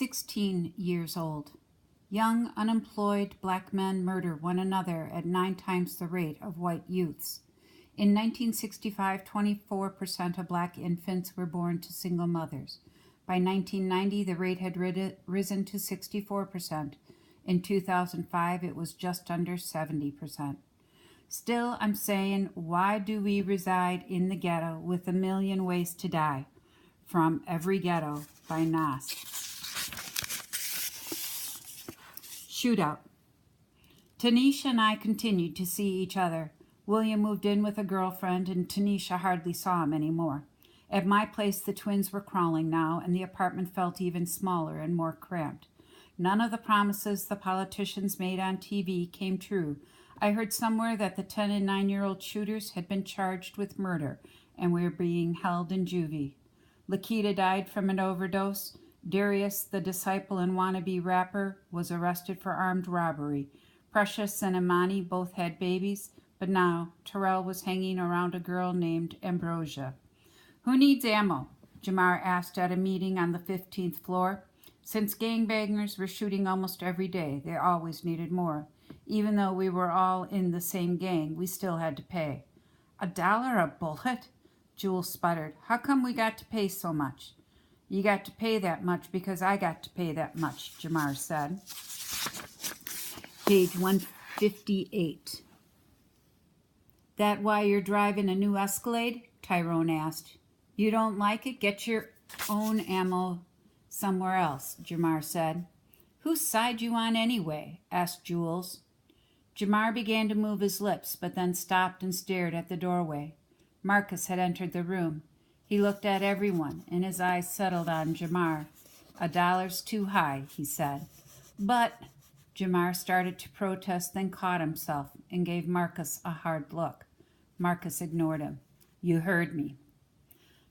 16 years old. Young, unemployed black men murder one another at 9 times the rate of white youths. In 1965, 24% of black infants were born to single mothers. By 1990, the rate had risen to 64%. In 2005, it was just under 70%. Still, I'm saying, why do we reside in the ghetto with a million ways to die? From Every Ghetto by Nas. Shootout. Tanisha and I continued to see each other. William moved in with a girlfriend, and Tanisha hardly saw him anymore. At my place, the twins were crawling now, and the apartment felt even smaller and more cramped. None of the promises the politicians made on TV came true. I heard somewhere that the 10 and 9-year-old shooters had been charged with murder and were being held in juvie. Lakita died from an overdose. Darius, the disciple and wannabe rapper, was arrested for armed robbery. Precious and Imani both had babies, but now Terrell was hanging around a girl named Ambrosia. "Who needs ammo?" Jamar asked at a meeting on the 15th floor. Since gangbangers were shooting almost every day, they always needed more. Even though we were all in the same gang, we still had to pay. $1 a bullet? Jules sputtered. "How come we got to pay so much?" "You got to pay that much because I got to pay that much," Jamar said. Page 158. "That why you're driving a new Escalade?" Tyrone asked. "You don't like it? Get your own ammo somewhere else," Jamar said. "Whose side you on anyway?" asked Jules. Jamar began to move his lips, but then stopped and stared at the doorway. Marcus had entered the room. He looked at everyone, and his eyes settled on Jamar. $1's too high," he said. "But—" Jamar started to protest, then caught himself and gave Marcus a hard look. Marcus ignored him. "You heard me."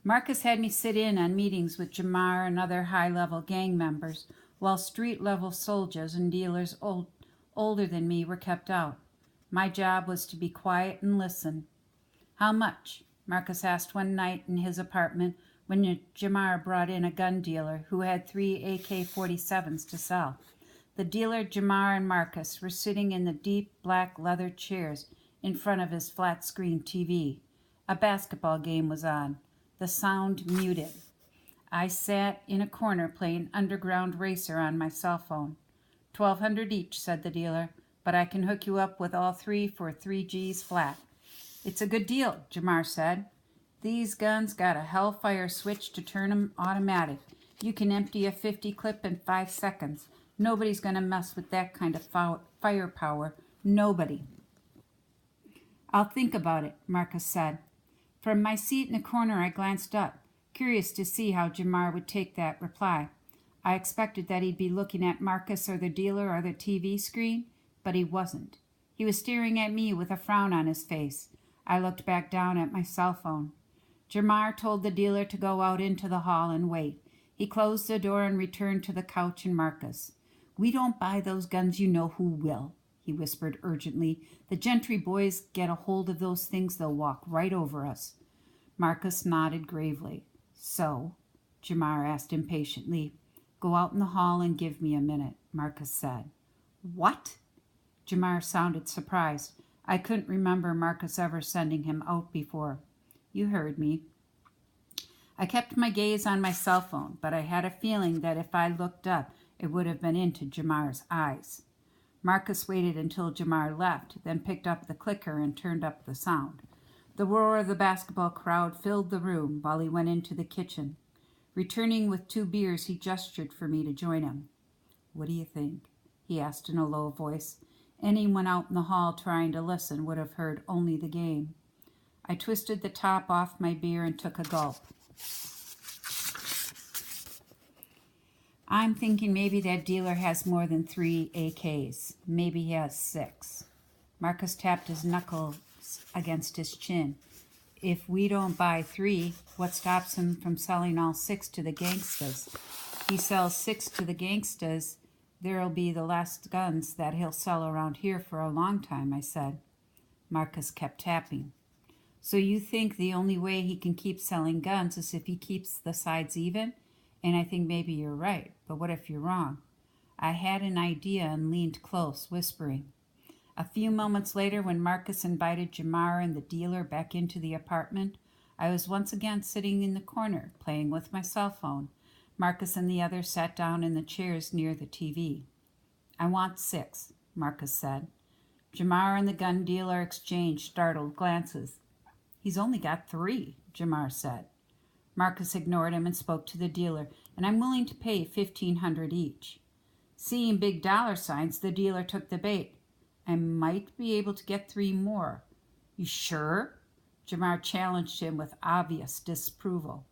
Marcus had me sit in on meetings with Jamar and other high-level gang members, while street-level soldiers and dealers older than me were kept out. My job was to be quiet and listen. "How much?" Marcus asked one night in his apartment when Jamar brought in a gun dealer who had 3 AK-47s to sell. The dealer, Jamar, and Marcus were sitting in the deep black leather chairs in front of his flat-screen TV. A basketball game was on, the sound muted. I sat in a corner playing Underground Racer on my cell phone. $1,200 each, said the dealer, but I can hook you up with all 3 for 3 G's flat. "It's a good deal," Jamar said. "These guns got a hellfire switch to turn 'em automatic. You can empty a 50 clip in 5 seconds. Nobody's going to mess with that kind of firepower. Nobody." "I'll think about it," Marcus said. From my seat in the corner, I glanced up, curious to see how Jamar would take that reply. I expected that he'd be looking at Marcus or the dealer or the TV screen, but he wasn't. He was staring at me with a frown on his face. I looked back down at my cell phone. Jamar told the dealer to go out into the hall and wait. He closed the door and returned to the couch and Marcus. "We don't buy those guns, you know who will," he whispered urgently. "The Gentry boys get a hold of those things, they'll walk right over us." Marcus nodded gravely. "So?" Jamar asked impatiently. "Go out in the hall and give me a minute," Marcus said. "What?" Jamar sounded surprised. I couldn't remember Marcus ever sending him out before. "You heard me." I kept my gaze on my cell phone, but I had a feeling that if I looked up, it would have been into Jamar's eyes. Marcus waited until Jamar left, then picked up the clicker and turned up the sound. The roar of the basketball crowd filled the room while he went into the kitchen. Returning with 2 beers, he gestured for me to join him. "What do you think?" he asked in a low voice. Anyone out in the hall trying to listen would have heard only the game. I twisted the top off my beer and took a gulp. "I'm thinking maybe that dealer has more than 3 AKs. Maybe he has 6. Marcus tapped his knuckles against his chin. "If we don't buy 3, what stops him from selling all 6 to the gangstas? He sells 6 to the gangstas, there'll be the last guns that he'll sell around here for a long time," I said. Marcus kept tapping. "So you think the only way he can keep selling guns is if he keeps the sides even? And I think maybe you're right, but what if you're wrong? I had an idea and leaned close, whispering. A few moments later, when Marcus invited Jamar and the dealer back into the apartment, I was once again sitting in the corner, playing with my cell phone. Marcus and the others sat down in the chairs near the TV. I want 6, Marcus said. Jamar and the gun dealer exchanged startled glances. He's only got 3, Jamar said. Marcus ignored him and spoke to the dealer, and I'm willing to pay $1,500 each. Seeing big dollar signs, the dealer took the bait. I might be able to get 3 more. You sure? Jamar challenged him with obvious disapproval.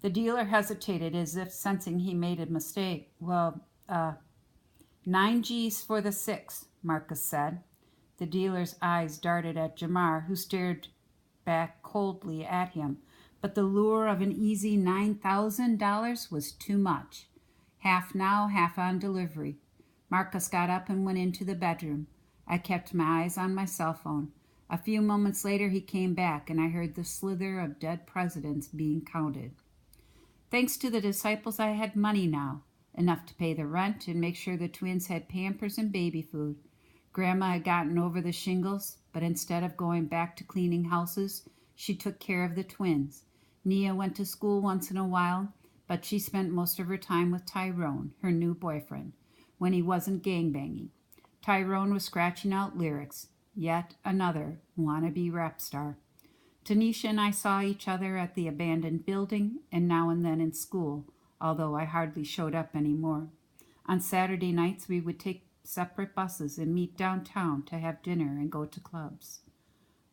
The dealer hesitated as if sensing he made a mistake. Well, 9 G's for the 6, Marcus said. The dealer's eyes darted at Jamar, who stared back coldly at him, but the lure of an easy $9,000 was too much. Half now, half on delivery. Marcus got up and went into the bedroom. I kept my eyes on my cell phone. A few moments later he came back, and I heard the slither of dead presidents being counted. Thanks to the disciples, I had money now, enough to pay the rent and make sure the twins had Pampers and baby food. Grandma had gotten over the shingles, but instead of going back to cleaning houses, she took care of the twins. Nia went to school once in a while, but she spent most of her time with Tyrone, her new boyfriend, when he wasn't gangbanging. Tyrone was scratching out lyrics, yet another wannabe rap star. Tanisha and I saw each other at the abandoned building and now and then in school, although I hardly showed up anymore. On Saturday nights, we would take separate buses and meet downtown to have dinner and go to clubs.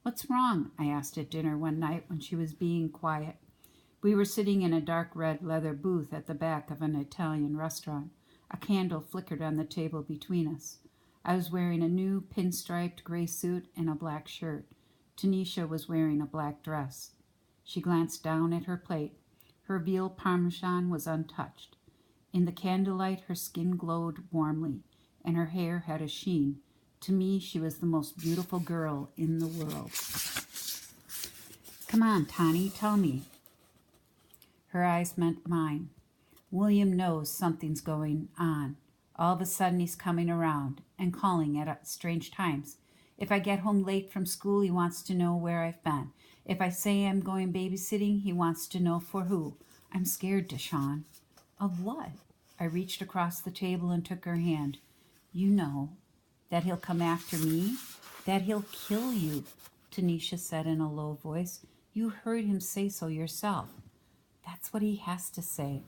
What's wrong? I asked at dinner one night when she was being quiet. We were sitting in a dark red leather booth at the back of an Italian restaurant. A candle flickered on the table between us. I was wearing a new pinstriped gray suit and a black shirt. Tanisha was wearing a black dress. She glanced down at her plate. Her veal parmesan was untouched. In the candlelight, her skin glowed warmly, and her hair had a sheen. To me, she was the most beautiful girl in the world. Come on, Tani, tell me. Her eyes met mine. William knows something's going on. All of a sudden, he's coming around and calling at strange times. If I get home late from school, he wants to know where I've been. If I say I'm going babysitting, he wants to know for who. I'm scared, Deshawn. Of what? I reached across the table and took her hand. You know, that he'll come after me, that he'll kill you, Tanisha said in a low voice. You heard him say so yourself. That's what he has to say.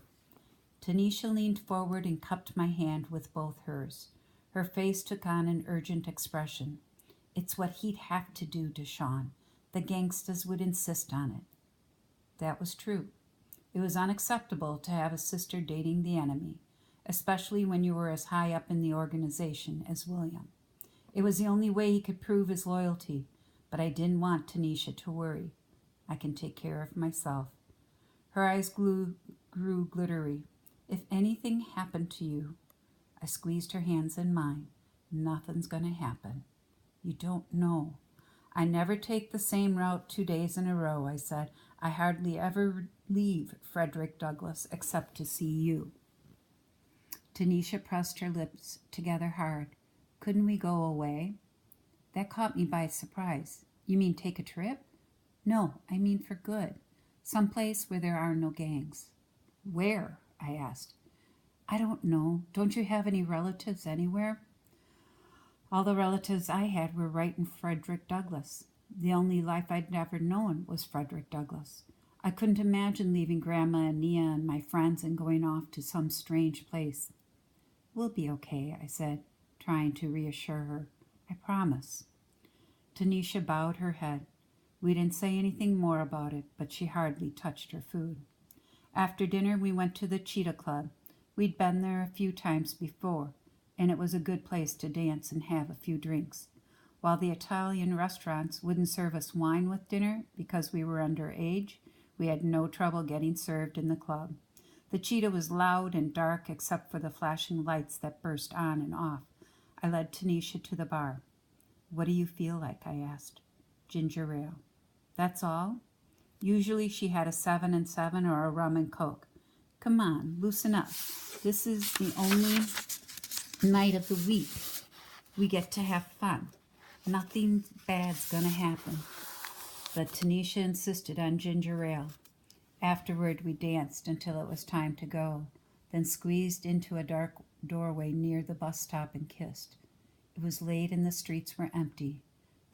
Tanisha leaned forward and cupped my hand with both hers. Her face took on an urgent expression. It's what he'd have to do, Deshawn. The gangsters would insist on it. That was true. It was unacceptable to have a sister dating the enemy, especially when you were as high up in the organization as William. It was the only way he could prove his loyalty, but I didn't want Tanisha to worry. I can take care of myself. Her eyes grew glittery. If anything happened to you, I squeezed her hands in mine. Nothing's going to happen. You don't know. I never take the same route 2 days in a row, I said. I hardly ever leave Frederick Douglass except to see you. Tanisha pressed her lips together hard. Couldn't we go away? That caught me by surprise. You mean take a trip? No, I mean for good. Someplace where there are no gangs. Where? I asked. I don't know. Don't you have any relatives anywhere? All the relatives I had were right in Frederick Douglass. The only life I'd never known was Frederick Douglass. I couldn't imagine leaving Grandma and Nia and my friends and going off to some strange place. We'll be okay, I said, trying to reassure her. I promise. Tanisha bowed her head. We didn't say anything more about it, but she hardly touched her food. After dinner, we went to the Cheetah Club. We'd been there a few times before, and it was a good place to dance and have a few drinks. While the Italian restaurants wouldn't serve us wine with dinner because we were underage, we had no trouble getting served in the club. The Cheetah was loud and dark except for the flashing lights that burst on and off. I led Tanisha to the bar. What do you feel like? I asked. Ginger ale. That's all? Usually she had a 7 and 7 or a rum and coke. Come on, loosen up. This is the only night of the week we get to have fun. Nothing bad's gonna happen. But Tanisha insisted on ginger ale. Afterward, we danced until it was time to go, then squeezed into a dark doorway near the bus stop and kissed. It was late and the streets were empty.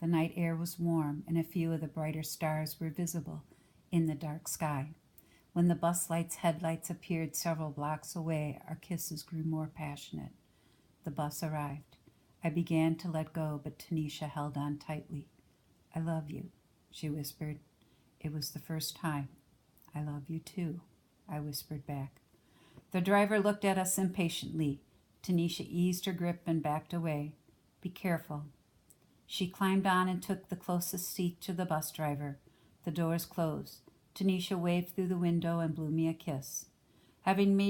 The night air was warm, and a few of the brighter stars were visible in the dark sky. When the bus light's headlights appeared several blocks away, our kisses grew more passionate. The bus arrived. I began to let go, but Tanisha held on tightly. I love you, she whispered. It was the first time. I love you too, I whispered back. The driver looked at us impatiently. Tanisha eased her grip and backed away. Be careful. She climbed on and took the closest seat to the bus driver. The doors closed. Tanisha waved through the window and blew me a kiss. Having made